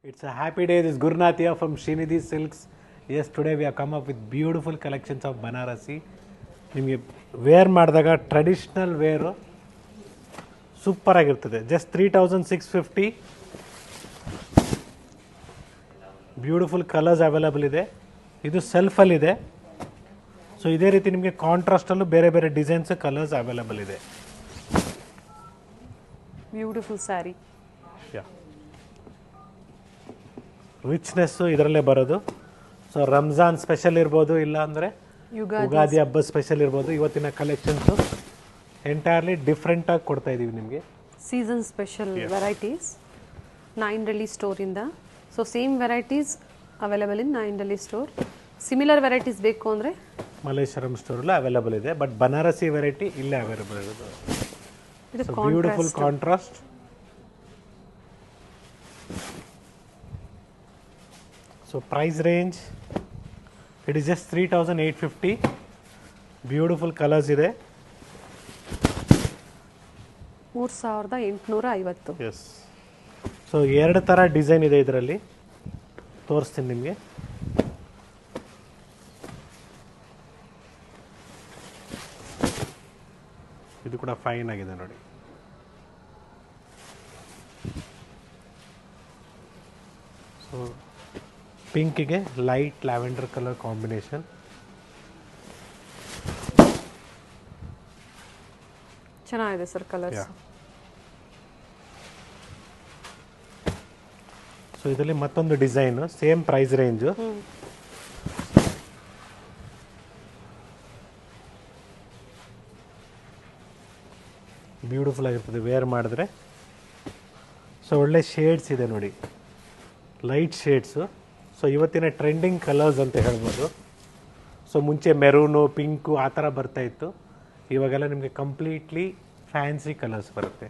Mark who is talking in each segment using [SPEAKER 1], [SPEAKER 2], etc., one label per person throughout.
[SPEAKER 1] It's a happy day. This is Gurnath here from Srinidhi Silks. Yes, today we have come up with beautiful collections of Banarasi. ನಿಮಗೆ wear ಮಾಡಿದಾಗ traditional wear super ಆಗಿರ್ತದೆ. Just 3650. Beautiful colours available ಇದೆ. ಇದು ಸೆಲ್ಫಲ್ಲಿದೆ. So ಇದೇ ರೀತಿ ನಿಮಗೆ ಕಾಂಟ್ರಾಸ್ಟಲ್ಲೂ ಬೇರೆ ಬೇರೆ ಡಿಸೈನ್ಸ್ ಕಲರ್ಸ್ ಅವೈಲಬಲ್ ಇದೆ.
[SPEAKER 2] ಬ್ಯೂಟಿಫುಲ್ ಸ್ಯಾರಿ.
[SPEAKER 1] ರಿಚ್ನೆಸ್ಸು ಇದರಲ್ಲೇ ಬರೋದು. ಸೊ ರಂಜಾನ್ ಸ್ಪೆಷಲ್ ಇರ್ಬೋದು, ಇಲ್ಲ ಅಂದರೆ ಯುಗಾದಿ ಹಬ್ಬ ಸ್ಪೆಷಲ್ ಇರ್ಬೋದು. ಇವತ್ತಿನ ಕಲೆಕ್ಷನ್ಸು ಎಂಟೈರ್ಲಿ ಡಿಫ್ರೆಂಟಾಗಿ ಕೊಡ್ತಾ ಇದ್ದೀವಿ ನಿಮಗೆ.
[SPEAKER 2] ಸೀಸನ್ ಸ್ಪೆಷಲ್ ವೆರೈಟೀಸ್ ನಾಯಿಂಡಳ್ಳಿ ಸ್ಟೋರಿಂದ. So same varieties available in Nayandahalli store. Similar varieties ಬೇಕು ಅಂದರೆ
[SPEAKER 1] ಮಲ್ಲೇಶ್ವರಂ ಸ್ಟೋರಲ್ಲೂ ಅವೈಲಬಲ್ ಇದೆ. ಬಟ್ ಬನಾರಸಿ ವೆರೈಟಿ ಇಲ್ಲೇ ಅವೈಲಬಲ್ ಇರೋದು. Beautiful contrast. So price range, it is just 3850. Beautiful colors ಇದೆ.
[SPEAKER 2] 3850.
[SPEAKER 1] ಎಸ್. ಸೊ ಎರಡು ಥರ ಡಿಸೈನ್ ಇದೆ ಇದರಲ್ಲಿ, ತೋರಿಸ್ತೀನಿ ನಿಮಗೆ. ಇದು ಕೂಡ ಫೈನ್ ಆಗಿದೆ ನೋಡಿ. ಸೊ ಪಿಂಕಿಗೆ ಲೈಟ್ ಲ್ಯಾವೆಂಡರ್ ಕಲರ್ ಕಾಂಬಿನೇಷನ್.
[SPEAKER 2] ಚೆನ್ನಾಗಿದೆ ಸರ್ ಕಲರ್ಸ್.
[SPEAKER 1] ಸೊ ಇದರಲ್ಲಿ ಮತ್ತೊಂದು design, same price range. Beautiful ಆಗಿರ್ತದೆ ವೇರ್ ಮಾಡಿದ್ರೆ. ಸೊ ಒಳ್ಳೆ ಶೇಡ್ಸ್ ಇದೆ ನೋಡಿ, ಲೈಟ್ ಶೇಡ್ಸು. ಸೊ ಇವತ್ತಿನ ಟ್ರೆಂಡಿಂಗ್ ಕಲರ್ಸ್ ಅಂತ ಹೇಳ್ಬೋದು. ಸೊ ಮುಂಚೆ ಮೆರೂನು, ಪಿಂಕು ಆ ಥರ ಬರ್ತಾಯಿತ್ತು. ಇವಾಗೆಲ್ಲ ನಿಮಗೆ ಕಂಪ್ಲೀಟ್ಲಿ ಫ್ಯಾನ್ಸಿ ಕಲರ್ಸ್ ಬರುತ್ತೆ.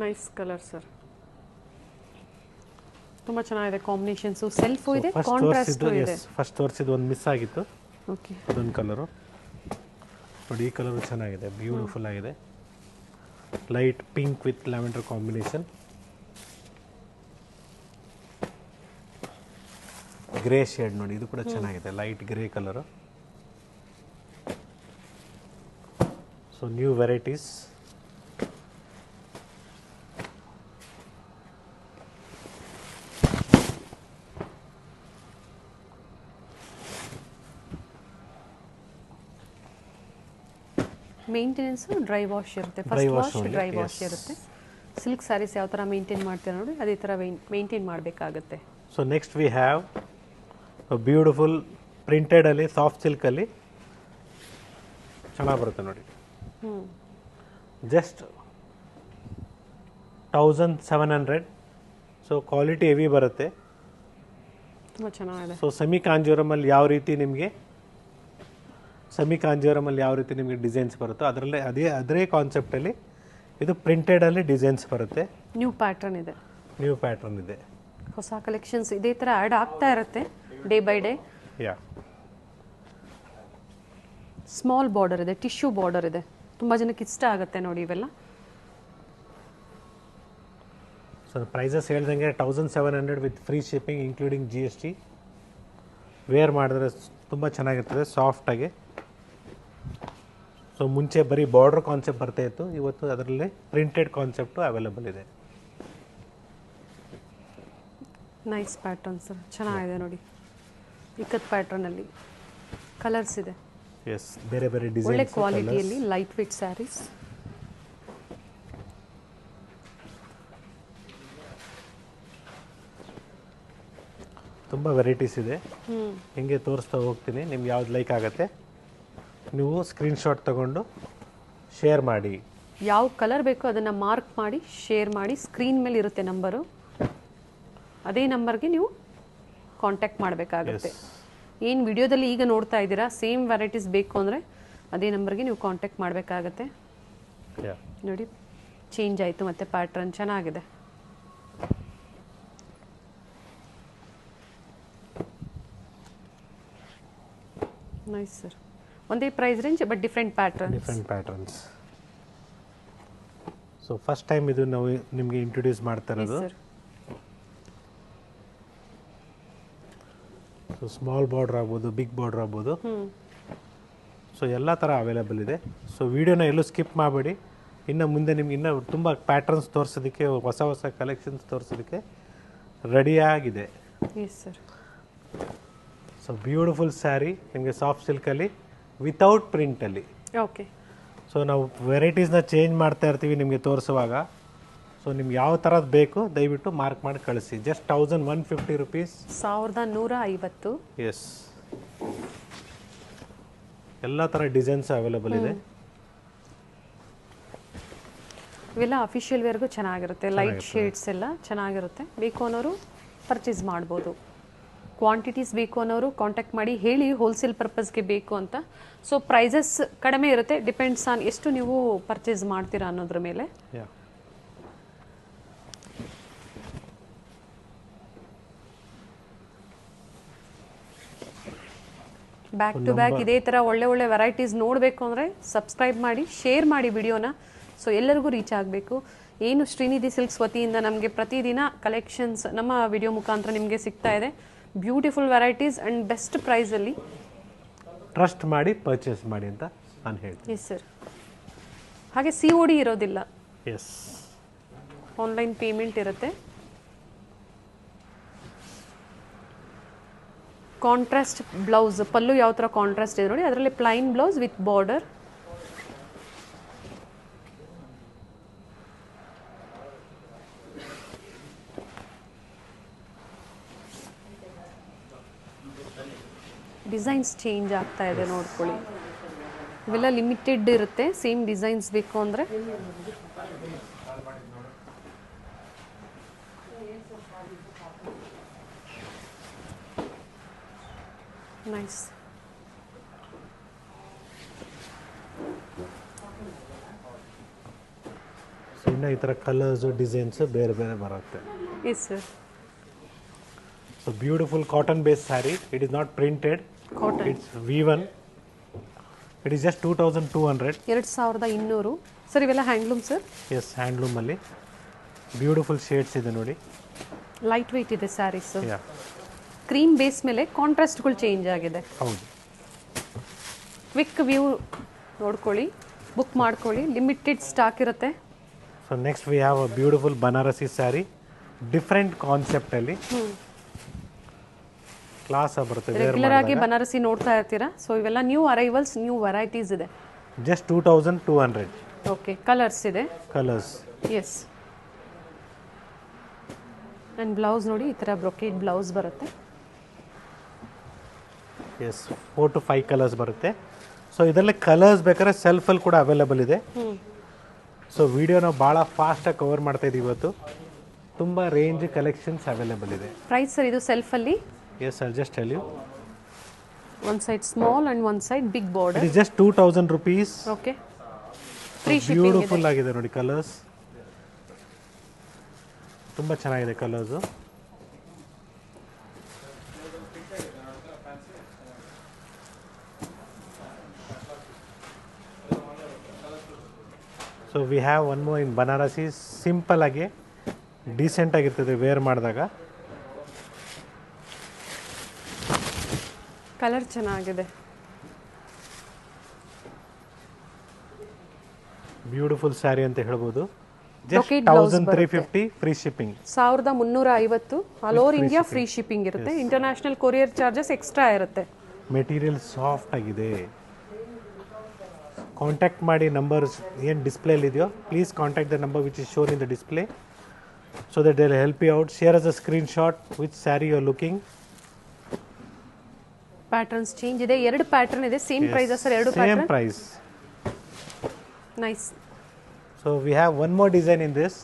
[SPEAKER 2] ನೈಸ್ ಕಲರ್ ಸರ್, ತುಂಬ ಚೆನ್ನಾಗಿದೆ ಕಾಂಬಿನೇಷನ್ಸು. ಸೆಲ್ಫು ಇದೆ, ಕಾಂಟ್ರಾಸ್ಟು ಇದೆ.
[SPEAKER 1] ಫಸ್ಟ್ ತೋರಿಸಿದ್ದು ಒಂದು ಮಿಸ್ ಆಗಿತ್ತು.
[SPEAKER 2] ಓಕೆ,
[SPEAKER 1] ಅದೊಂದು ಕಲರು ನೋಡಿ. ಈ ಕಲರು ಚೆನ್ನಾಗಿದೆ, ಬ್ಯೂಟಿಫುಲ್ ಆಗಿದೆ. Light pink with lavender combination. Grey shade ನೋಡಿ, ಇದು ಕೂಡ ಚೆನ್ನಾಗಿದೆ, light grey colour. So new varieties.
[SPEAKER 2] Maintenance dry wash ಇರುತ್ತೆ. ಫಸ್ಟ್ ವಾಶ್ ಡ್ರೈ ವಾಶ್ ಇರುತ್ತೆ. ಸಿಲ್ಕ್ ಸ್ಯಾರೀಸ್ ಯಾವ ಥರ ಮೇಂಟೈನ್ ಮಾಡ್ತೀರಾ ನೋಡಿ, ಅದೇ ಥರ ಮೇಂಟೈನ್ ಮಾಡಬೇಕಾಗುತ್ತೆ.
[SPEAKER 1] So next we have beautiful ಪ್ರಿಂಟೆಡಲ್ಲಿ, ಸಾಫ್ಟ್ ಸಿಲ್ಕಲ್ಲಿ ಚೆನ್ನಾಗಿ ಬರುತ್ತೆ ನೋಡಿ. ಜಸ್ಟ್ 1700. ಸೊ ಕ್ವಾಲಿಟಿ ಹೆವಿ ಬರುತ್ತೆ,
[SPEAKER 2] ತುಂಬ ಚೆನ್ನಾಗಿದೆ.
[SPEAKER 1] ಸೊ ಸೆಮಿ ಕಾಂಜೂರಮಲ್ಲಿ ಯಾವ ರೀತಿ ನಿಮಗೆ ಡಿಸೈನ್ಸ್ ಬರುತ್ತೋ ಅದರಲ್ಲೇ ಅದೇ ಕಾನ್ಸೆಪ್ಟಲ್ಲಿ ಇದು ಪ್ರಿಂಟೆಡಲ್ಲಿ ಡಿಸೈನ್ಸ್ ಬರುತ್ತೆ.
[SPEAKER 2] ನ್ಯೂ ಪ್ಯಾಟರ್ನ್ ಇದೆ. ಹೊಸ ಕಲೆಕ್ಷನ್ಸ್ ಇದೇ ಥರ ಆ್ಯಡ್ ಆಗ್ತಾ ಇರುತ್ತೆ day by day. Small border ಇದೆ, ಟಿಶ್ಯೂ ಬಾರ್ಡರ್ ಇದೆ. ತುಂಬ ಜನಕ್ಕೆ ಇಷ್ಟ ಆಗುತ್ತೆ ನೋಡಿ ಇವೆಲ್ಲ.
[SPEAKER 1] ಸೊ ಪ್ರೈಸಸ್ ಹೇಳ್ದಂಗೆ 1700 with free shipping including GST. Wear ಮಾಡಿದ್ರೆ ತುಂಬ ಚೆನ್ನಾಗಿರ್ತದೆ, ಸಾಫ್ಟಾಗಿ. ಸೊ ಮುಂಚೆ ಬರೀ ಬಾರ್ಡರ್ ಕಾನ್ಸೆಪ್ಟ್ ಬರ್ತಾ ಇತ್ತು, ಇವತ್ತು ಅದರಲ್ಲಿ ಪ್ರಿಂಟೆಡ್ ಕಾನ್ಸೆಪ್ಟು ಅವೈಲಬಲ್ ಇದೆ.
[SPEAKER 2] ನೈಸ್ ಪ್ಯಾಟರ್ನ್ ಸರ್, ಚೆನ್ನಾಗಿದೆ ನೋಡಿ. ಇಕ್ಕತ್ ಪ್ಯಾಟರ್ನಲ್ಲಿ ಕಲರ್ಸ್ ಇದೆ.
[SPEAKER 1] ಎಸ್, ಬೇರೆ ಬೇರೆ ಡಿಸೈನ್,
[SPEAKER 2] ಒಳ್ಳೆ ಕ್ವಾಲಿಟಿಯಲ್ಲಿ ಲೈಟ್ ವೇಟ್ ಸ್ಯಾರೀಸ್.
[SPEAKER 1] ತುಂಬ ವೆರೈಟೀಸ್ ಇದೆ. ಹಿಂಗೆ ತೋರಿಸ್ತಾ ಹೋಗ್ತೀನಿ, ನಿಮ್ಗೆ ಯಾವ್ದು ಲೈಕ್ ಆಗುತ್ತೆ ನೀವು ಸ್ಕ್ರೀನ್ಶಾಟ್ ತಗೊಂಡು ಶೇರ್ ಮಾಡಿ.
[SPEAKER 2] ಯಾವ ಕಲರ್ ಬೇಕೋ ಅದನ್ನು ಮಾರ್ಕ್ ಮಾಡಿ ಶೇರ್ ಮಾಡಿ. ಸ್ಕ್ರೀನ್ ಮೇಲೆ ಇರುತ್ತೆ ನಂಬರು, ಅದೇ ನಂಬರ್ಗೆ ನೀವು ಕಾಂಟ್ಯಾಕ್ಟ್ ಮಾಡಬೇಕಾಗುತ್ತೆ. ಏನು ವಿಡಿಯೋದಲ್ಲಿ ಈಗ ನೋಡ್ತಾ ಇದ್ದೀರಾ, ಸೇಮ್ ವೆರೈಟೀಸ್ ಬೇಕು ಅಂದರೆ ಅದೇ ನಂಬರ್ಗೆ ನೀವು ಕಾಂಟ್ಯಾಕ್ಟ್ ಮಾಡಬೇಕಾಗತ್ತೆ. ನೋಡಿ, ಚೇಂಜ್ ಆಯಿತು ಮತ್ತು ಪ್ಯಾಟ್ರನ್ ಚೆನ್ನಾಗಿದೆ. Nice sir. ಒಂದೇ price range but different pattern.
[SPEAKER 1] Different patterns. So first time ಇದು ನಾವು ನಿಮಗೆ ಇಂಟ್ರೊಡ್ಯೂಸ್ ಮಾಡ್ತಾ ಇರೋದು.
[SPEAKER 2] ಸರ್.
[SPEAKER 1] ಸೊ ಸ್ಮಾಲ್ ಬಾರ್ಡರ್ ಆಗ್ಬೋದು, ಬಿಗ್ ಬಾರ್ಡರ್ ಆಗ್ಬೋದು. ಸೊ ಎಲ್ಲ ಥರ ಅವೈಲೇಬಲ್ ಇದೆ. ಸೊ ವಿಡಿಯೋನ ಎಲ್ಲೂ ಸ್ಕಿಪ್ ಮಾಡಬೇಡಿ. ಇನ್ನು ಮುಂದೆ ನಿಮ್ಗೆ ಇನ್ನೂ ತುಂಬ ಪ್ಯಾಟರ್ನ್ಸ್ ತೋರಿಸೋದಕ್ಕೆ, ಹೊಸ ಹೊಸ ಕಲೆಕ್ಷನ್ಸ್ ತೋರಿಸೋದಕ್ಕೆ ರೆಡಿಯಾಗಿದೆ.
[SPEAKER 2] S sir.
[SPEAKER 1] So beautiful sari ನಿಮಗೆ ಸಾಫ್ಟ್ ಸಿಲ್ಕಲ್ಲಿ ವಿತೌಟ್ ಪ್ರಿಂಟಲ್ಲಿ.
[SPEAKER 2] ಓಕೆ.
[SPEAKER 1] ಸೊ ನಾವು ವೆರೈಟೀಸ್ನ ಚೇಂಜ್ ಮಾಡ್ತಾ ಇರ್ತೀವಿ ನಿಮಗೆ ತೋರಿಸುವಾಗ. ಸೊ ನಿಮ್ಗೆ ಯಾವ ಥರದ್ದು ಬೇಕು ದಯವಿಟ್ಟು ಮಾರ್ಕ್ ಮಾಡಿ ಕಳಿಸಿ. Just 1150 rupees.
[SPEAKER 2] 1150.
[SPEAKER 1] ಎಸ್, ಎಲ್ಲ ಥರ ಡಿಸೈನ್ಸ್ ಅವೈಲೇಬಲ್ ಇದೆ.
[SPEAKER 2] ಇವೆಲ್ಲ ಅಫಿಷಿಯಲ್ ವೇರ್ಗೂ ಚೆನ್ನಾಗಿರುತ್ತೆ. ಲೈಟ್ ಶೇಡ್ಸ್ ಎಲ್ಲ ಚೆನ್ನಾಗಿರುತ್ತೆ. ಬೇಕು ಅನ್ನೋರು ಪರ್ಚೇಸ್ ಮಾಡ್ಬೋದು. ಕ್ವಾಂಟಿಟೀಸ್ ಬೇಕು ಅನ್ನೋರು ಕಾಂಟ್ಯಾಕ್ಟ್ ಮಾಡಿ ಹೇಳಿ, ಹೋಲ್ಸೇಲ್ ಪರ್ಪಸ್ಗೆ ಬೇಕು ಅಂತ. ಸೊ ಪ್ರೈಸಸ್ ಕಡಿಮೆ ಇರುತ್ತೆ, ಡಿಪೆಂಡ್ಸ್ ಆನ್ ಎಷ್ಟು ನೀವು ಪರ್ಚೇಸ್ ಮಾಡ್ತೀರಾ ಅನ್ನೋದ್ರ ಮೇಲೆ. ಬ್ಯಾಕ್ ಟು ಬ್ಯಾಕ್ ಇದೇ ಥರ ಒಳ್ಳೆ ಒಳ್ಳೆ ವೆರೈಟೀಸ್ ನೋಡಬೇಕು ಅಂದರೆ ಸಬ್ಸ್ಕ್ರೈಬ್ ಮಾಡಿ, ಶೇರ್ ಮಾಡಿ ವಿಡಿಯೋನ. ಸೊ ಎಲ್ಲರಿಗೂ ರೀಚ್ ಆಗಬೇಕು. ಏನು ಶ್ರೀನಿಧಿ ಸಿಲ್ಕ್ಸ್ ವತಿಯಿಂದ ನಮಗೆ ಪ್ರತಿದಿನ ಕಲೆಕ್ಷನ್ಸ್ ನಮ್ಮ ವಿಡಿಯೋ ಮುಖಾಂತರ ನಿಮಗೆ ಸಿಗ್ತಾ ಇದೆ. ಬ್ಯೂಟಿಫುಲ್ ವೆರೈಟೀಸ್ ಆ್ಯಂಡ್ ಬೆಸ್ಟ್ ಪ್ರೈಸಲ್ಲಿ.
[SPEAKER 1] ಟ್ರಸ್ಟ್ ಮಾಡಿ ಪರ್ಚೇಸ್ ಮಾಡಿ ಅಂತ ನಾನು ಹೇಳ್ತೀನಿ.
[SPEAKER 2] Yes sir. ಹಾಗೆ COD ಇರೋದಿಲ್ಲ,
[SPEAKER 1] ಎಸ್,
[SPEAKER 2] ಆನ್ಲೈನ್ ಪೇಮೆಂಟ್ ಇರುತ್ತೆ. ಕಾಂಟ್ರಾಸ್ಟ್ ಬ್ಲೌಸ್, ಪಲ್ಲು ಯಾವ ಥರ ಕಾಂಟ್ರಾಸ್ಟ್ ಇದೆ ನೋಡಿ, ಅದರಲ್ಲಿ plain blouse with border. Designs change ಆಗ್ತಾ ಇದೆ ನೋಡ್ಕೊಳ್ಳಿ. ಇವೆಲ್ಲ ಲಿಮಿಟೆಡ್ ಇರುತ್ತೆ. ಸೇಮ್ ಡಿಸೈನ್ಸ್ ಬೇಕು ಅಂದರೆ ನೈಸ್.
[SPEAKER 1] ಸೊ ಇನ್ನು ಈ ಥರ ಕಲರ್ಸು ಡಿಸೈನ್ಸು ಬೇರೆ ಬೇರೆ ಬರುತ್ತೆ.
[SPEAKER 2] Yes sir.
[SPEAKER 1] So beautiful cotton base saree. It is not printed,
[SPEAKER 2] cotton.
[SPEAKER 1] It's V1. It is just 2200.
[SPEAKER 2] 2200 sir. ಇವೆಲ್ಲ ಹ್ಯಾಂಡ್ಲೂಮ್ ಸರ್?
[SPEAKER 1] ಎಸ್, ಹ್ಯಾಂಡ್ಲೂಮಲ್ಲಿ ಬ್ಯೂಟಿಫುಲ್ ಶೇಡ್ಸ್ ಇದೆ ನೋಡಿ.
[SPEAKER 2] ಲೈಟ್ ವೆಯ್ಟ್ ಇದೆ ಸ್ಯಾರೀಸ್.
[SPEAKER 1] ಯಾ,
[SPEAKER 2] ಕ್ರೀಮ್ ಬೇಸ್ ಮೇಲೆ ಕಾಂಟ್ರಾಸ್ಟ್ಗಳು ಚೇಂಜ್ ಆಗಿದೆ.
[SPEAKER 1] ಹೌದು.
[SPEAKER 2] ಕ್ವಿಕ್ ವ್ಯೂ ನೋಡ್ಕೊಳ್ಳಿ, ಬುಕ್ ಮಾಡ್ಕೊಳ್ಳಿ, ಲಿಮಿಟೆಡ್ ಸ್ಟಾಕ್ ಇರುತ್ತೆ.
[SPEAKER 1] So next we have a beautiful Banarasi saree. Different ಕಾನ್ಸೆಪ್ಟಲ್ಲಿ ಕ್ಲಾಸ್ ಬರುತ್ತೆ.
[SPEAKER 2] ರೆಗ್ಯುಲರ್ ಆಗಿ ಬನಾರಸಿ ನೋಡ್ತಾ ಇರ್ತೀರಾ. ಸೊ ಇವೆಲ್ಲ ನ್ಯೂ ಅರೈವಲ್ಸ್, ನ್ಯೂ ವೆರೈಟೀಸ್ ಇದೆ.
[SPEAKER 1] ಜಸ್ಟ್ 2200.
[SPEAKER 2] ಓಕೆ. ಕಲರ್ಸ್ ಇದೆ.
[SPEAKER 1] ಕಲರ್ಸ್.
[SPEAKER 2] ಎಸ್. ಆ್ಯಂಡ್ ಬ್ಲೌಸ್ ನೋಡಿ, ಈ ಥರ ಬ್ರೊಕೇಡ್ ಬ್ಲೌಸ್ ಬರುತ್ತೆ.
[SPEAKER 1] ಎಸ್, 4 to 5 ಕಲರ್ಸ್ ಬರುತ್ತೆ. ಸೊ ಇದರಲ್ಲಿ ಕಲರ್ಸ್ ಬೇಕಾದ್ರೆ ಸೆಲ್ಫಲ್ಲಿ ಕೂಡ ಅವೈಲೇಬಲ್ ಇದೆ. ಸೊ ವಿಡಿಯೋನ ಭಾಳ ಫಾಸ್ಟಾಗಿ ಕವರ್ ಮಾಡ್ತಾ ಇದ್ದೀವಿ ಇವತ್ತು. ತುಂಬ ರೇಂಜ್ ಕಲೆಕ್ಷನ್ಸ್ ಅವೈಲೇಬಲ್ ಇದೆ.
[SPEAKER 2] ಪ್ರೈಸ್ ಸರ್ ಇದು ಸೆಲ್ಫಲ್ಲಿ?
[SPEAKER 1] Yes sir, just tell you.
[SPEAKER 2] One side small and one side big border.
[SPEAKER 1] It is just 2000 rupees.
[SPEAKER 2] Okay. Free shipping.
[SPEAKER 1] Beautiful ಆಗಿದೆ ನೋಡಿ ಕಲರ್ಸ್. ತುಂಬ ಚೆನ್ನಾಗಿದೆ colours. So we have one more in Banarasi. Simple ಆಗಿ decent ಆಗಿರ್ತದೆ wear ಮಾಡಿದಾಗ.
[SPEAKER 2] Colour ಚೆನ್ನಾಗಿದೆ.
[SPEAKER 1] Beautiful saree ಅಂತ ಹೇಳ್ಬೋದು. Just
[SPEAKER 2] Brocade blouse
[SPEAKER 1] 1350 free shipping.
[SPEAKER 2] 1350 all over India free shipping ಇರುತ್ತೆ. ಇಂಟರ್ನ್ಯಾಷನಲ್ ಕೊರಿಯರ್ ಚಾರ್ಜಸ್ ಎಕ್ಸ್ಟ್ರಾ ಇರುತ್ತೆ.
[SPEAKER 1] ಮೆಟೀರಿಯಲ್ ಸಾಫ್ಟ್ ಆಗಿದೆ. ಕಾಂಟ್ಯಾಕ್ಟ್ ಮಾಡಿ. ನಂಬರ್ಸ್ ಏನು ಡಿಸ್ಪ್ಲೇಲಿ ಇದೆಯೋ please contact the number which is shown in the display so that they will help you out. Share us a screenshot which sari you are looking.
[SPEAKER 2] Patterns change ಇದೆ. 2 pattern ಇದೆ. Same price sir? 2
[SPEAKER 1] same
[SPEAKER 2] pattern.
[SPEAKER 1] Price.
[SPEAKER 2] Nice.
[SPEAKER 1] So we have one more design in this.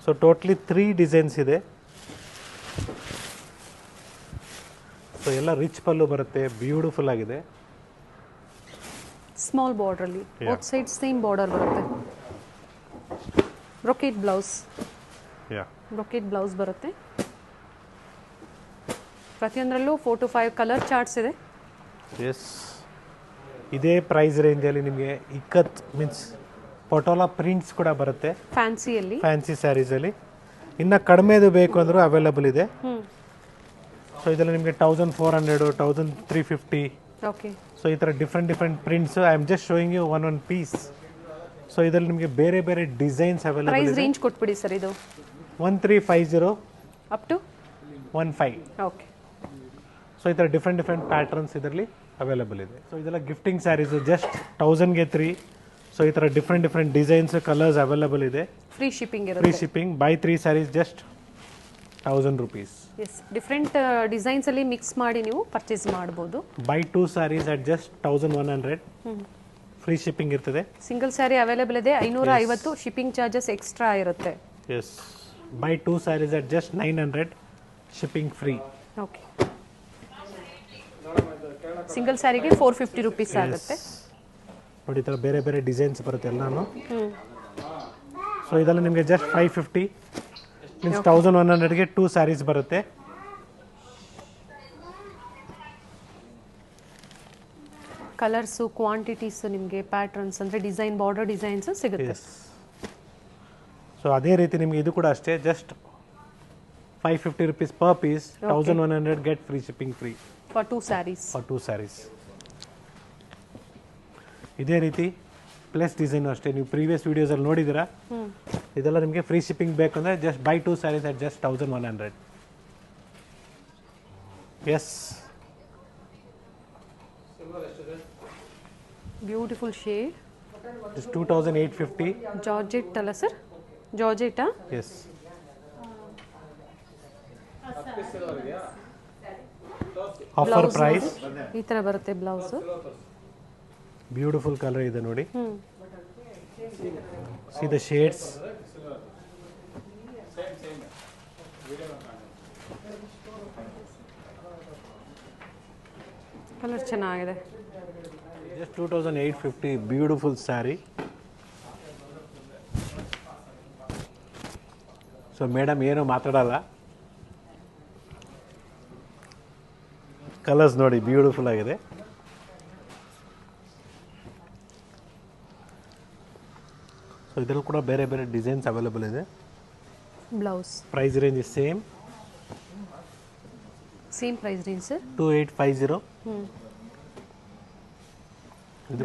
[SPEAKER 1] So totally 3 designs ಇದೆ. So ಎಲ್ಲ rich pallu ಬರುತ್ತೆ. Beautiful ಆಗಿದೆ.
[SPEAKER 2] Small ಬಾರ್ಡ್ರಲ್ಲಿ both side same border ಬರುತ್ತೆ. Brocade blouse. Brocade blouse ಬರುತ್ತೆ. ಪ್ರತಿಯೊಂದರಲ್ಲೂ 4 to 5 colour charts ಇದೆ.
[SPEAKER 1] Yes. ಇದೇ ಪ್ರೈಸ್ ರೇಂಜಲ್ಲಿ ನಿಮಗೆ ಇಕ್ಕತ್ ಮೀನ್ಸ್ ಪಟೋಲಾ ಪ್ರಿಂಟ್ಸ್ ಕೂಡ ಬರುತ್ತೆ
[SPEAKER 2] ಫ್ಯಾನ್ಸಿಯಲ್ಲಿ.
[SPEAKER 1] ಫ್ಯಾನ್ಸಿ ಸ್ಯಾರೀಸಲ್ಲಿ. ಇನ್ನು ಕಡಿಮೆದು ಬೇಕು ಅಂದರೂ ಅವೈಲಬಲ್ ಇದೆ. ಸೊ ಇದರಲ್ಲಿ ನಿಮಗೆ 1400, 1350.
[SPEAKER 2] ಓಕೆ.
[SPEAKER 1] ಸೊ ಈ ಥರ different prints. I am just showing you one piece. So ಇದರಲ್ಲಿ ನಿಮಗೆ ಬೇರೆ ಬೇರೆ ಡಿಸೈನ್ಸ್ ಅವೈಲಬಲ್
[SPEAKER 2] ಪ್ರೈಸ್
[SPEAKER 1] ಇದೆ.
[SPEAKER 2] ರೇಂಜ್ ಕೊಟ್ಬಿಡಿ ಸರ್ ಇದು.
[SPEAKER 1] 1350
[SPEAKER 2] ಅಪ್ ಟು
[SPEAKER 1] 15.
[SPEAKER 2] ಓಕೆ.
[SPEAKER 1] ಸೊ ಈ ಥರ ಡಿಫ್ರೆಂಟ್ ಪ್ಯಾಟರ್ನ್ಸ್ ಇದರಲ್ಲಿ ಅವೈಲಬಲ್ ಇದೆ. ಸೊ ಇದೆಲ್ಲ ಗಿಫ್ಟಿಂಗ್ ಸ್ಯಾರೀಸು ಜಸ್ಟ್ 1000ಗೆ 3. ಸೊ ಈ ಥರ ಡಿಫ್ರೆಂಟ್ ಡಿಸೈನ್ಸ್ ಕಲರ್ಸ್ ಅವೈಲಬಲ್ ಇದೆ.
[SPEAKER 2] ಫ್ರೀ ಶಿಪ್ಪಿಂಗ್
[SPEAKER 1] ಫ್ರೀ
[SPEAKER 2] ಇರುತ್ತೆ.
[SPEAKER 1] Shipping. Buy 3 saris just 1000 rupees.
[SPEAKER 2] Yes, different designs ಅಲ್ಲಿ ಮಿಕ್ಸ್ ಮಾಡಿ ನೀವು ಪರ್ಚೇಸ್ ಮಾಡ್ಬೋದು.
[SPEAKER 1] Buy 2 saris at just 1100. Free shipping ಇರ್ತದೆ.
[SPEAKER 2] ಸಿಂಗಲ್ ಸ್ಯಾರಿ ಅವೈಲೇಬಲ್ ಇದೆ. 550 ಶಿಪ್ಪಿಂಗ್ ಚಾರ್ಜಸ್ ಎಕ್ಸ್ಟ್ರಾ ಇರುತ್ತೆ.
[SPEAKER 1] Yes. Buy 2 saris at just 900. Shipping free.
[SPEAKER 2] Okay. Single ಸ್ಯಾರಿಗೆ 450 rupees ಆಗುತ್ತೆ.
[SPEAKER 1] ನೋಡಿ ಈ ಥರ ಬೇರೆ ಬೇರೆ ಡಿಸೈನ್ಸ್ ಬರುತ್ತೆ ಎಲ್ಲಾನು. ಸೊ ಇದೆಲ್ಲ ನಿಮಗೆ ಜಸ್ಟ್ 550 ಮೀನ್ಸ್ 1100ಗೆ 2 ಸ್ಯಾರೀಸ್ ಬರುತ್ತೆ.
[SPEAKER 2] ಕಲರ್ಸು, ಕ್ವಾಂಟಿಟೀಸ್, ನಿಮಗೆ ಪ್ಯಾಟರ್ನ್ಸ್ ಅಂದರೆ ಡಿಸೈನ್, ಬಾರ್ಡರ್ ಡಿಸೈನ್ಸ್ ಸಿಗುತ್ತೆ.
[SPEAKER 1] ಸೊ ಅದೇ ರೀತಿ ನಿಮಗೆ ಇದು ಕೂಡ ಅಷ್ಟೇ just 550 rupees per piece. 1100 get free shipping free
[SPEAKER 2] for 2 saris.
[SPEAKER 1] For 2 saris. ಇದೇ ರೀತಿ ಪ್ಲಸ್ ಡಿಸೈನು ಅಷ್ಟೇ. ನೀವು ಪ್ರೀವಿಯಸ್ ವಿಡಿಯೋಸಲ್ಲಿ ನೋಡಿದ್ದೀರಾ. ಇದೆಲ್ಲ ನಿಮಗೆ ಫ್ರೀ ಶಿಪ್ಪಿಂಗ್ ಬೇಕಂದರೆ just buy 2 saris at just 1100. Yes.
[SPEAKER 2] Beautiful shade.
[SPEAKER 1] It's 2850.
[SPEAKER 2] Georgette ಅಲ್ಲ ಸರ್? ಜಾರ್ಜೆಟಾ?
[SPEAKER 1] ಎಸ್. Offer price.
[SPEAKER 2] ಈ ಥರ ಬರುತ್ತೆ ಬ್ಲೌಸು.
[SPEAKER 1] ಬ್ಯೂಟಿಫುಲ್ ಕಲರ್ ಇದೆ ನೋಡಿ. See the shades.
[SPEAKER 2] ಕಲರ್ ಚೆನ್ನಾಗಿದೆ.
[SPEAKER 1] Just 2850. Beautiful sari. So madam ಏನು ಮಾತಾಡಲ್ಲ. ಕಲರ್ಸ್ ನೋಡಿ ಬ್ಯೂಟಿಫುಲ್ ಆಗಿದೆ. ಸೊ ಇದರಲ್ಲಿ ಕೂಡ ಬೇರೆ ಬೇರೆ ಡಿಸೈನ್ಸ್ ಅವೈಲಬಲ್ ಇದೆ.
[SPEAKER 2] Blouse
[SPEAKER 1] price range is same
[SPEAKER 2] price range sir.
[SPEAKER 1] 2850.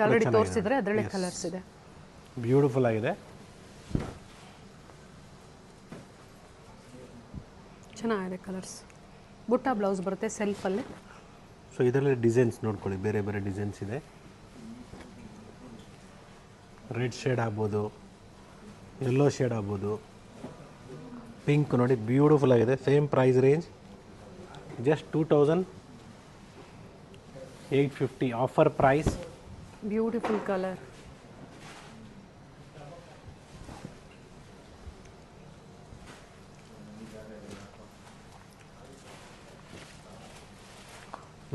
[SPEAKER 2] Already ತೋರಿಸಿದ್ರೆ ಅದರಲ್ಲೇ ಕಲರ್ಸ್ ಇದೆ.
[SPEAKER 1] ಬ್ಯೂಟಿಫುಲ್ ಆಗಿದೆ.
[SPEAKER 2] ಚೆನ್ನಾಗಿದೆ ಕಲರ್ಸ್. ಬುಟ್ಟ ಬ್ಲೌಸ್ ಬರುತ್ತೆ ಸೆಲ್ಫಲ್ಲಿ.
[SPEAKER 1] ಸೊ ಇದರಲ್ಲಿ ಡಿಸೈನ್ಸ್ ನೋಡ್ಕೊಳ್ಳಿ, ಬೇರೆ ಬೇರೆ ಡಿಸೈನ್ಸ್ ಇದೆ. ರೆಡ್ ಶೇಡ್ ಆಗ್ಬೋದು, ಯೆಲ್ಲೋ ಶೇಡ್ ಆಗ್ಬೋದು, ಪಿಂಕ್ ನೋಡಿ ಬ್ಯೂಟಿಫುಲ್ ಆಗಿದೆ. Same price range just 2850 offer price.
[SPEAKER 2] Beautiful colour.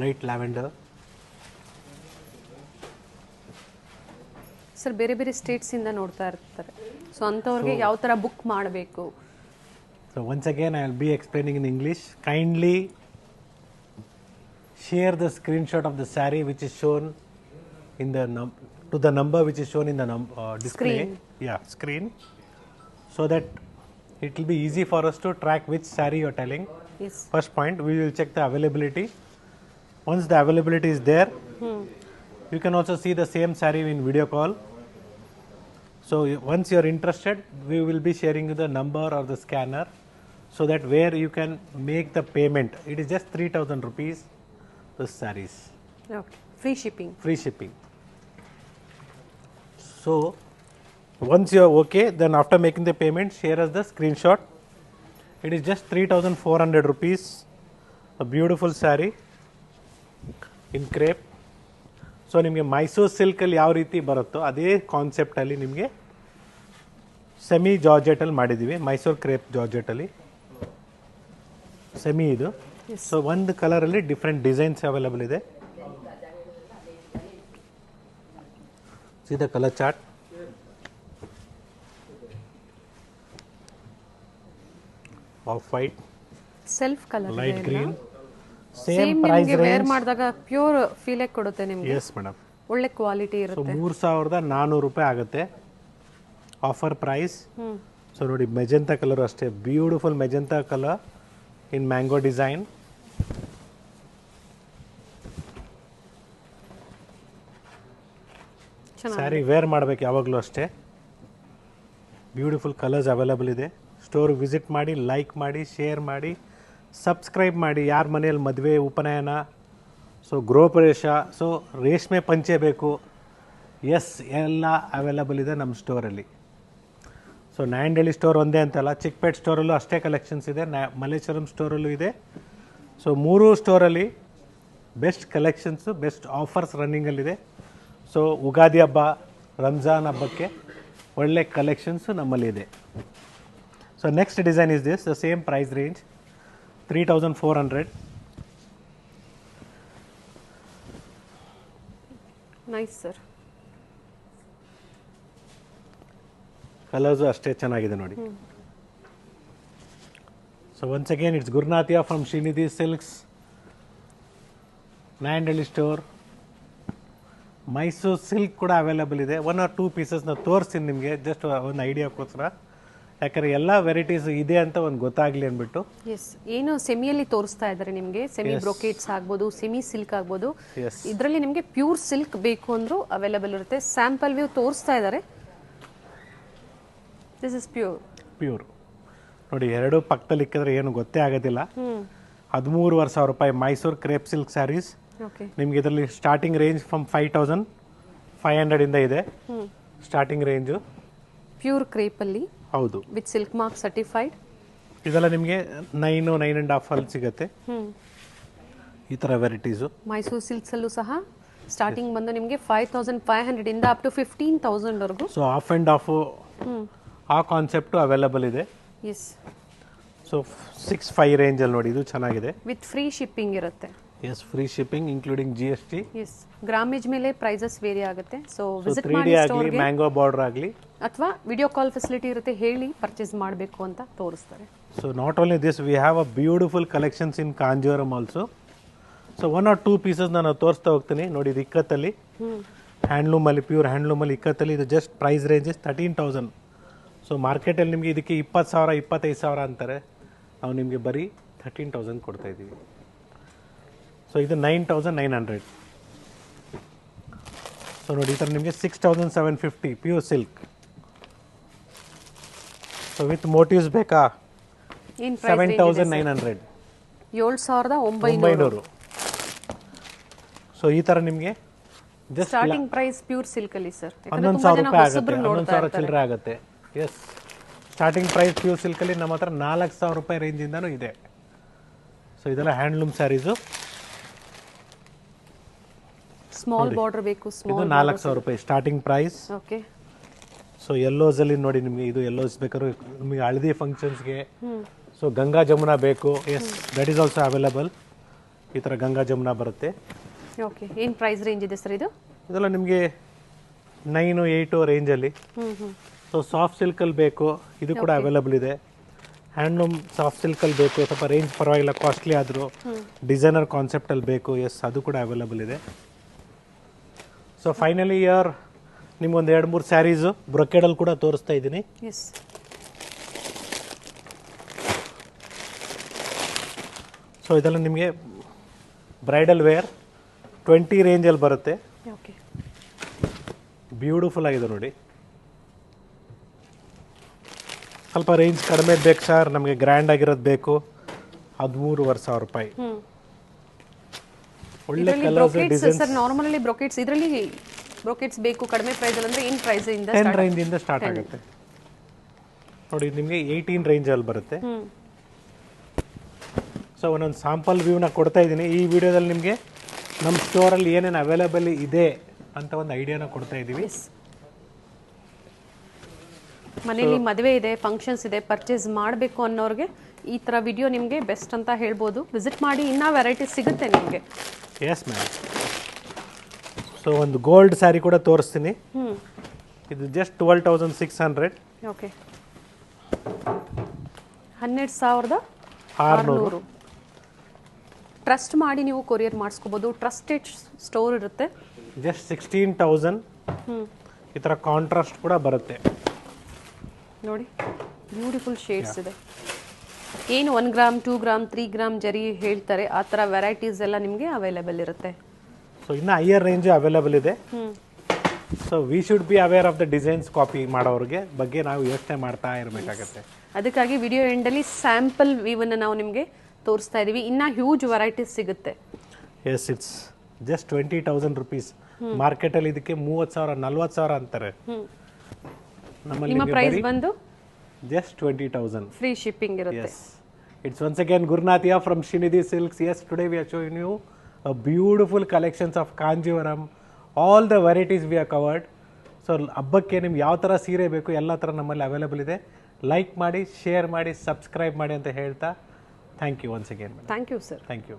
[SPEAKER 1] Light lavender.
[SPEAKER 2] Sir ಬೇರೆ ಬೇರೆ ಸ್ಟೇಟ್ಸಿಂದ ನೋಡ್ತಾ ಇರ್ತಾರೆ. ಸೊ ಅಂಥವ್ರಿಗೆ ಯಾವ ಥರ ಬುಕ್ ಮಾಡಬೇಕು?
[SPEAKER 1] So once again I will be explaining in English. Kindly share the screenshot of the saree which is shown in the to the number which is shown in the display. Screen. So that it will be easy for us to track which saree you are telling.
[SPEAKER 2] Yes.
[SPEAKER 1] First point, we will check the availability. Once the availability is there, you can also see the same saree in video call. So once you are interested, we will be sharing you the number or the scanner, so that where you can make the payment. It is just 3000 rupees. The sarees.
[SPEAKER 2] Okay. Free shipping.
[SPEAKER 1] Free shipping. So once you are okay, then after making the payment, share us the screenshot. It is just 3400 rupees. A beautiful saree in crepe. So ನಿಮಗೆ ಮೈಸೂರು ಸಿಲ್ಕಲ್ಲಿ ಯಾವ ರೀತಿ ಬರುತ್ತೋ ಅದೇ ಕಾನ್ಸೆಪ್ಟಲ್ಲಿ ನಿಮಗೆ semi ಜಾರ್ಜೆಟಲ್ಲಿ ಮಾಡಿದ್ದೀವಿ. Mysore crepe ಜಾರ್ಜೆಟಲ್ಲಿ semi ಇದು. ಸೊ ಒಂದು ಕಲರಲ್ಲಿ ಡಿಫ್ರೆಂಟ್ ಡಿಸೈನ್ಸ್ ಅವೈಲಬಲ್ ಇದೆ. ಸೀದಾ colour chart. Off white,
[SPEAKER 2] self colour,
[SPEAKER 1] light green.
[SPEAKER 2] Same price wear ಮಾಡಿದಾಗ ಪ್ಯೂರ್ ಫೀಲ್ ಕೊಡುತ್ತೆ ನಿಮಗೆ.
[SPEAKER 1] Yes madam.
[SPEAKER 2] ಒಳ್ಳೆ ಕ್ವಾಲಿಟಿ
[SPEAKER 1] ಸೊ
[SPEAKER 2] ಇರುತ್ತೆ.
[SPEAKER 1] 3400 ರೂಪಾಯಿ ಆಗುತ್ತೆ ಆಫರ್ ಪ್ರೈಸ್. ಸೊ ನೋಡಿ ಮೆಜೆಂತಾ ಕಲರ್ ಅಷ್ಟೇ, beautiful magenta colour in mango design. Sari wear ಮಾಡಬೇಕು ಯಾವಾಗಲೂ ಅಷ್ಟೇ. ಬ್ಯೂಟಿಫುಲ್ ಕಲರ್ಸ್ ಅವೈಲಬಲ್ ಇದೆ. ಸ್ಟೋರ್ ವಿಸಿಟ್ ಮಾಡಿ, ಲೈಕ್ ಮಾಡಿ, ಶೇರ್ ಮಾಡಿ, ಸಬ್ಸ್ಕ್ರೈಬ್ ಮಾಡಿ. ಯಾರ ಮನೆಯಲ್ಲಿ ಮದುವೆ ಉಪನಯನ, ಸೊ ಗೃಹಪ್ರವೇಶ, ಸೊ ರೇಷ್ಮೆ ಪಂಚೆ ಬೇಕು, ಎಸ್ ಎಲ್ಲ ಅವೈಲಬಲ್ ಇದೆ ನಮ್ಮ ಸ್ಟೋರಲ್ಲಿ. ಸೊ ನಾಯಂಡಹಳ್ಳಿ ಸ್ಟೋರ್ ಒಂದೇ ಅಂತಲ್ಲ, ಚಿಕ್ಕಪೇಟ್ ಸ್ಟೋರಲ್ಲೂ ಅಷ್ಟೇ ಕಲೆಕ್ಷನ್ಸ್ ಇದೆ, ಮಲ್ಲೇಶ್ವರಂ ಸ್ಟೋರಲ್ಲೂ ಇದೆ. ಸೊ 3 ಸ್ಟೋರಲ್ಲಿ ಬೆಸ್ಟ್ ಕಲೆಕ್ಷನ್ಸು, ಬೆಸ್ಟ್ ಆಫರ್ಸ್ ರನ್ನಿಂಗಲ್ಲಿದೆ. ಸೊ ಉಗಾದಿ ಹಬ್ಬ, ರಂಜಾನ್ ಹಬ್ಬಕ್ಕೆ ಒಳ್ಳೆ ಕಲೆಕ್ಷನ್ಸು ನಮ್ಮಲ್ಲಿದೆ. So next design is this, the same price range 3400.
[SPEAKER 2] Nice sir.
[SPEAKER 1] Colours ಅಷ್ಟೇ ಚೆನ್ನಾಗಿದೆ ನೋಡಿ. So once again it's Gurunathiya from Shrinidhi silks, Nayandahalli store. Mysore silk ಕೂಡ ಅವೈಲಬಲ್ ಇದೆ. 1 or 2 ಪೀಸಸ್ನ ತೋರಿಸ್ತೀನಿ ನಿಮಗೆ, ಜಸ್ಟ್ ಒಂದು ಐಡಿಯಾಕ್ಕೋಸ್ಕರ, ಯಾಕಂದರೆ ಎಲ್ಲ ವೆರೈಟೀಸ್ ಇದೆ ಅಂತ ಒಂದು ಗೊತ್ತಾಗಲಿ ಅಂದ್ಬಿಟ್ಟು.
[SPEAKER 2] ಎಸ್, ಏನು ಸೆಮಿಯಲ್ಲಿ ತೋರಿಸ್ತಾ ಇದ್ದಾರೆ ನಿಮಗೆ, ಸೆಮಿ ಬ್ರೊಕೇಟ್ಸ್ ಆಗ್ಬೋದು, ಸೆಮಿ ಸಿಲ್ಕ್ ಆಗ್ಬೋದು.
[SPEAKER 1] ಎಸ್,
[SPEAKER 2] ಇದರಲ್ಲಿ ನಿಮಗೆ ಪ್ಯೂರ್ ಸಿಲ್ಕ್ ಬೇಕು ಅಂದ್ರೂ ಅವೈಲಬಲ್ ಇರುತ್ತೆ. ಸ್ಯಾಂಪಲ್ ವ್ಯೂ ತೋರಿಸ್ತಾ ಇದ್ದಾರೆ. ದಿಸ್ ಇಸ್ ಪ್ಯೂರ್
[SPEAKER 1] ನೋಡಿ, 2 ಪಕ್ಕದಲ್ಲಿ ಇಕ್ಕಿದ್ರೆ ಏನು ಗೊತ್ತೇ ಆಗೋದಿಲ್ಲ. 13,500 ರೂಪಾಯಿ Mysore crepe silk saris.
[SPEAKER 2] Okay,
[SPEAKER 1] ನಿಮ್ಗೆ ಇದರಲ್ಲಿ ಸ್ಟಾರ್ಟಿಂಗ್ ರೇಂಜ್ ಫ್ರಮ್ 5500 ಇಂದ ಇದೆ ಸ್ಟಾರ್ಟಿಂಗ್ ರೇಂಜು.
[SPEAKER 2] ಪ್ಯೂರ್ ಕ್ರೇಪಲ್ಲಿ
[SPEAKER 1] ಹೌದು,
[SPEAKER 2] ವಿತ್ ಸಿಲ್ಕ್ ಮಾರ್ಕ್ ಸರ್ಟಿಫೈಡ್.
[SPEAKER 1] ಇದೆಲ್ಲ ನಿಮಗೆ 9.5 ಅಲ್ಲಿ ಸಿಗುತ್ತೆ. ಈ ಥರ ವೆರೈಟೀಸು
[SPEAKER 2] ಮೈಸೂರು ಸಿಲ್ಕ್ಸಲ್ಲೂ ಸಹ ಸ್ಟಾರ್ಟಿಂಗ್ ಬಂದು ನಿಮಗೆ 5500 ಇಂದ ಅಪ್ ಟು 15,000 ವರೆಗೂ.
[SPEAKER 1] ಸೊ ಆಫ್ ಆ್ಯಂಡ್ ಆಫ್ ಆ ಕಾನ್ಸೆಪ್ಟು ಅವೈಲಬಲ್ ಇದೆ.
[SPEAKER 2] ಎಸ್,
[SPEAKER 1] ಸೊ 6-5 ರೇಂಜಲ್ಲಿ ನೋಡಿ, ಇದು ಚೆನ್ನಾಗಿದೆ.
[SPEAKER 2] ವಿತ್ ಫ್ರೀ ಶಿಪ್ಪಿಂಗ್ ಇರುತ್ತೆ.
[SPEAKER 1] Yes, free shipping including GST.
[SPEAKER 2] Yes, grammage ಮೇಲೆ ಪ್ರೈಸಸ್ ವೇರಿ ಆಗುತ್ತೆ. ಸೊ ವಿಸಿಟ್
[SPEAKER 1] 3D
[SPEAKER 2] ಮಾಡಿ
[SPEAKER 1] ಆಗಲಿ,
[SPEAKER 2] ಸ್ಟೋರ್ಗೆ,
[SPEAKER 1] ಮ್ಯಾಂಗೋ ಬಾರ್ಡರ್ ಆಗಲಿ,
[SPEAKER 2] ಅಥವಾ ವಿಡಿಯೋ ಕಾಲ್ ಫೆಸಿಲಿಟಿ ಇರುತ್ತೆ, ಹೇಳಿ ಪರ್ಚೇಸ್ ಮಾಡಬೇಕು ಅಂತ ತೋರಿಸ್ತಾರೆ.
[SPEAKER 1] So not only this, we have a beautiful collections in Kanjeevaram also. So 1 or 2 pieces ನಾನು ತೋರಿಸ್ತಾ ಹೋಗ್ತೀನಿ ನೋಡಿ. ಇದು ಇಕ್ಕತ್ತಲ್ಲಿ ಹ್ಯಾಂಡ್ಲೂಮಲ್ಲಿ, ಪ್ಯೂರ್ ಹ್ಯಾಂಡ್ಲೂಮಲ್ಲಿ ಇಕ್ಕತ್ತಲ್ಲಿ. ಇದು just price range is 13,000. So ಮಾರ್ಕೆಟಲ್ಲಿ ನಿಮಗೆ ಇದಕ್ಕೆ 20,000 25,000 ಅಂತಾರೆ. ನಾವು ನಿಮಗೆ ಬರೀ 13,000 ಕೊಡ್ತಾ ಇದ್ದೀವಿ. ಸೊ ಇದು 9,900. ಸೊ ನೋಡಿ, ಈ ಥರ ನಿಮಗೆ 6,750 pure silk. So with motifs ಬೇಕಾ,
[SPEAKER 2] ಏನು
[SPEAKER 1] 7,900.
[SPEAKER 2] 7,900.
[SPEAKER 1] ಸೊ ಈ ಥರ ನಿಮಗೆ just
[SPEAKER 2] starting price pure silk ಅಲ್ಲಿ ಸರ್
[SPEAKER 1] 11,000 ರೂಪಾಯಿ ಆಗುತ್ತೆ, 11,000 ಚಿಲ್ಲರೆ ಆಗುತ್ತೆ. ಎಸ್, ಸ್ಟಾರ್ಟಿಂಗ್ ಪ್ರೈಸ್ ಪ್ಯೂರ್ ಸಿಲ್ಕಲ್ಲಿ ನಮ್ಮ ಹತ್ರ 4,000 ರೂಪಾಯಿ ರೇಂಜಿಂದನೂ ಇದೆ. ಸೊ ಇದೆಲ್ಲ ಹ್ಯಾಂಡ್ಲೂಮ್ ಸ್ಯಾರೀಸು.
[SPEAKER 2] ಸ್ಮಾಲ್ ಬಾರ್ಡರ್ ಬೇಕು,
[SPEAKER 1] ಇದು
[SPEAKER 2] ಸ್ಮಾಲ್
[SPEAKER 1] 4,000 ರೂಪಾಯಿ ಸ್ಟಾರ್ಟಿಂಗ್ ಪ್ರೈಸ್.
[SPEAKER 2] ಓಕೆ.
[SPEAKER 1] ಸೊ ಎಲ್ಲೋಸಲ್ಲಿ ನೋಡಿ, ನಿಮಗೆ ಇದು ಎಲ್ಲೋಸ್ ಬೇಕಾದ್ರೆ ನಿಮಗೆ ಹಳದಿ ಫಂಕ್ಷನ್ಸ್ಗೆ, ಸೊ ಗಂಗಾ ಜಮುನಾ ಬೇಕು, yes that is also available. ಈ ಥರ ಗಂಗಾ ಜಮುನಾ ಬರುತ್ತೆ.
[SPEAKER 2] ಓಕೆ, ಏನು ಪ್ರೈಸ್ ರೇಂಜ್ ಇದೆ ಸರ್ ಇದು?
[SPEAKER 1] ಇದೆಲ್ಲ ನಿಮಗೆ 9-8 ರೇಂಜಲ್ಲಿ. ಸೊ ಸಾಫ್ಟ್ ಸಿಲ್ಕಲ್ಲಿ ಬೇಕು, ಇದು ಕೂಡ ಅವೈಲಬಲ್ ಇದೆ. ಹ್ಯಾಂಡ್ಲೂಮ್ ಸಾಫ್ಟ್ ಸಿಲ್ಕಲ್ಲಿ ಬೇಕು, ಸ್ವಲ್ಪ ರೇಂಜ್ ಪರವಾಗಿಲ್ಲ, ಕಾಸ್ಟ್ಲಿ ಆದರೂ ಡಿಸೈನರ್ ಕಾನ್ಸೆಪ್ಟಲ್ಲಿ ಬೇಕು, ಎಸ್ ಅದು ಕೂಡ ಅವೈಲಬಲ್ ಇದೆ. ಸೊ ಫೈನಲಿ ಇಯರ್ ನಿಮ್ಗೊಂದು 2-3 ಸ್ಯಾರೀಸು ಬ್ರೊಕೆಡಲ್ಲಿ ಕೂಡ ತೋರಿಸ್ತಾ ಇದ್ದೀನಿ.
[SPEAKER 2] ಎಸ್,
[SPEAKER 1] ಸೊ ಇದೆಲ್ಲ ನಿಮಗೆ ಬ್ರೈಡಲ್ ವೇರ್ 20 ರೇಂಜಲ್ಲಿ ಬರುತ್ತೆ.
[SPEAKER 2] ಓಕೆ,
[SPEAKER 1] ಬ್ಯೂಟಿಫುಲ್ ಆಗಿದೆ ನೋಡಿ. ಸ್ವಲ್ಪ ರೇಂಜ್ ಕಡಿಮೆ ಬೇಕು ಸರ್, ನಮಗೆ ಗ್ರ್ಯಾಂಡ್ ಆಗಿರೋದು ಬೇಕು, 13,500 ರೂಪಾಯಿ. ಒಳ್ಳೆ ಕಲರ್ಸ್ ಡಿಸೈನ್ಸ್.
[SPEAKER 2] ಸರ್ ನಾರ್ಮಲಿ ಬ್ರೊಕೆಟ್ಸ್, ಇದರಲ್ಲಿ ಬ್ರೊಕೆಟ್ಸ್ ಬೇಕು ಕಡಿಮೆ ಪ್ರೈಸ್ ಅಂದ್ರೆ ಏನು ಪ್ರೈಸ್ ಇಂದ
[SPEAKER 1] 10 ರೇಂಜಿಂದ ಸ್ಟಾರ್ಟ್ ಆಗುತ್ತೆ ನೋಡಿ. ನಿಮಗೆ 18 ರೇಂಜಲ್ಲಿ ಬರುತ್ತೆ. ಸೊ ಒಂದೊಂದು ಸ್ಯಾಂಪಲ್ ವ್ಯೂನ ಕೊಡ್ತಾ ಇದ್ದೀನಿ ಈ ವಿಡಿಯೋದಲ್ಲಿ. ನಿಮಗೆ ನಮ್ಮ ಸ್ಟೋರಲ್ಲಿ ಏನೇನು ಅವೈಲೇಬಲ್ ಇದೆ ಅಂತ ಒಂದು ಐಡಿಯಾನ ಕೊಡ್ತಾ ಇದ್ದೀವಿ.
[SPEAKER 2] ಮನೇಲಿ ಮದುವೆ ಇದೆ, ಫಂಕ್ಷನ್ಸ್ ಇದೆ, ಪರ್ಚೇಸ್ ಮಾಡಬೇಕು ಅನ್ನೋರಿಗೆ ಈ ಥರ ವಿಡಿಯೋ ನಿಮಗೆ ಬೆಸ್ಟ್ ಅಂತ ಹೇಳ್ಬೋದು. ವಿಸಿಟ್ ಮಾಡಿ, ಇನ್ನೂ ವೆರೈಟೀಸ್ ಸಿಗುತ್ತೆ ನಿಮಗೆ.
[SPEAKER 1] Yes ma'am. ಸೊ ಒಂದು ಗೋಲ್ಡ್ ಸ್ಯಾರಿ ಕೂಡ ತೋರಿಸ್ತೀನಿ. ಇದು ಜಸ್ಟ್ 12,600.
[SPEAKER 2] ಓಕೆ, 12,600. ಟ್ರಸ್ಟ್ ಮಾಡಿ ನೀವು ಕೊರಿಯರ್ ಮಾಡಿಸ್ಕೋಬೋದು. ಟ್ರಸ್ಟೆಡ್ ಸ್ಟೋರ್ ಇರುತ್ತೆ.
[SPEAKER 1] ಜಸ್ಟ್ 16,000. ಈ ಥರ ಕಾಂಟ್ರಾಸ್ಟ್ ಕೂಡ ಬರುತ್ತೆ
[SPEAKER 2] ನೋಡಿ, ಬ್ಯೂಟಿಫುಲ್ ಶೇಡ್ಸ್ ಇದೆ. ಏನು 1 ಗ್ರಾಮ್ 2 ಗ್ರಾಮ್ 3 ಗ್ರಾಮ್ ಜರಿ ಹೇಳ್ತಾರೆ, ಆ ಥರ ವೆರೈಟೀಸ್ ಎಲ್ಲ ನಿಮಗೆ ಅವೈಲೇಬಲ್ ಇರುತ್ತೆ.
[SPEAKER 1] ಸೊ ಇನ್ನು ಹೈಯರ್ ರೇಂಜು ಅವೈಲೇಬಲ್ ಇದೆ. So we should be aware of the designs copy ಮಾಡೋರಿಗೆ ಬಗ್ಗೆ ನಾವು ಯೋಚನೆ ಮಾಡ್ತಾ ಇರಬೇಕಾಗತ್ತೆ.
[SPEAKER 2] ಅದಕ್ಕಾಗಿ ವಿಡಿಯೋ ಎಂಡಲ್ಲಿ ಸ್ಯಾಂಪಲ್ ವೀವನ್ನು ನಾವು ನಿಮಗೆ ತೋರಿಸ್ತಾ ಇದ್ದೀವಿ. ಇನ್ನು ಹ್ಯೂಜ್ ವೆರೈಟೀಸ್ ಸಿಗುತ್ತೆ.
[SPEAKER 1] Yes, it's just 20,000 rupees. ಮಾರ್ಕೆಟಲ್ಲಿ ಇದಕ್ಕೆ 30,000 40,000 ಅಂತಾರೆ.
[SPEAKER 2] ನಿಮ್ಮ ಪ್ರೈಸ್ ಬಂದು
[SPEAKER 1] ಜಸ್ಟ್ 20,000.
[SPEAKER 2] ಫ್ರೀ ಶಿಪ್ಪಿಂಗ್ ಇರುತ್ತೆ.
[SPEAKER 1] Yes. It's once again Gurnathia from Srinidhi Silks. Yes, today we are showing you a beautiful collections of Kanjivaram. All the varieties we have covered. So ಹಬ್ಬಕ್ಕೆ ನಿಮ್ಗೆ ಯಾವ ಥರ ಸೀರೆ ಬೇಕು ಎಲ್ಲ ಥರ ನಮ್ಮಲ್ಲಿ ಅವೈಲೇಬಲ್ ಇದೆ. ಲೈಕ್ ಮಾಡಿ, ಶೇರ್ ಮಾಡಿ, ಸಬ್ಸ್ಕ್ರೈಬ್ ಮಾಡಿ ಅಂತ ಹೇಳ್ತಾ thank you once again.
[SPEAKER 2] Thank you sir.
[SPEAKER 1] Thank you.